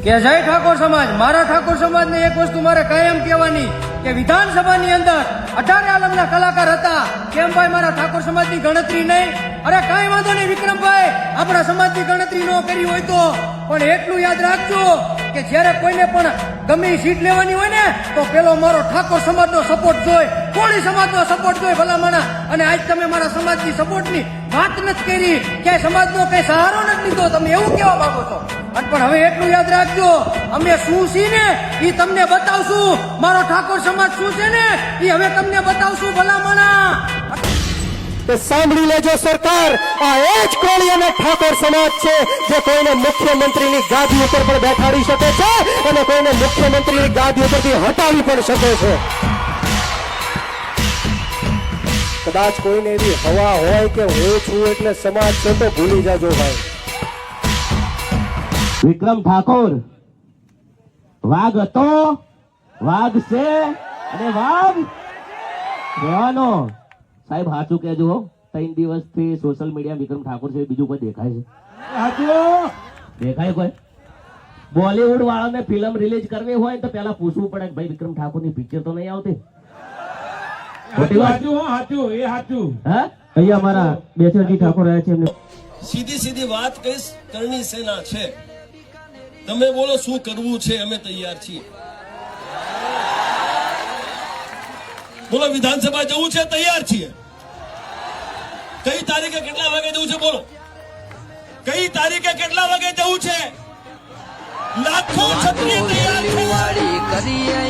કે જય ઠાકોર સમાજ, મારા ઠાકોર સમાજને એક વસ્તુ મારે કાયમ કહેવાની કે વિધાનસભાની અંદર 18 આલમના કલાકાર હતા. કેમ ભાઈ મારા ઠાકોર સમાજની ગણતરી નહીં? અરે કાંઈ વાંધો નહીં વિક્રમભાઈ, આપણા સમાજની ગણતરી ન કરી હોય તો પણ એટલું યાદ રાખજો કે જ્યારે કોઈને પણ ગમે સીટ લેવાની હોય ને તો પેલો મારો ઠાકોર સમાજનો સપોર્ટ જોઈ, કોળી સમાજનો સપોર્ટ જોઈ ભલામણા. અને આજ તમે મારા સમાજની સપોર્ટની વાત નથી કરી, ક્યાંય સમાજનો કઈ સહારો નથી લીધો, તમે એવું કહેવા માંગો છો. પણ હવે એટલું યાદ રાખજો, અમે શું છીએ ને એ તમને બતાવશું. મારો ઠાકોર સમાજ શું છે ને એ હવે તમને બતાવશું ભલામણા. તો સાંભળી લેજો સરકાર, આ એ જ કોળી અને ઠાકોર સમાજ છે જે કોઈને મુખ્યમંત્રીની ગાદી ઉપર પણ બેઠાડી શકે છે અને કોઈને મુખ્યમંત્રીની ગાદી ઉપરથી હટાવી પણ શકે છે. કદાચ કોઈને એવી હવા હોય કે હું છું એટલે સમાજ છે તો ભૂલી જાજો ભાઈ. વિક્રમ ઠાકોર વાઘ હતો, વાઘ છે અને વાઘ રહેવાનો. સાહેબ સાચું કહેજો, 3 દિવસથી સોશિયલ મીડિયા વિક્રમ ઠાકોર છે, બીજું કોઈ દેખાય છે? દેખાય કોઈ? બોલીવુડ વાળાને ફિલ્મ રિલીઝ કરવી હોય તો પેલા પૂછવું પડે કે ભાઈ વિક્રમ ઠાકોર ની પિક્ચર તો નહીં આવતી? અહીંયા અમારા બેચરજી ઠાકોર રહ્યા છે, એમને સીધી વાત કહીશ, કરણી સેના છે. તમે બોલો શું કરવું છે, અમે તૈયાર છીએ. બોલો વિધાનસભા જવું છે, તૈયાર છીએ. કઈ તારીખે કેટલા વાગે જવું છે? બોલો કઈ તારીખે કેટલા વાગે જવું છે? લાખો ક્ષત્રિય તૈયાર છે.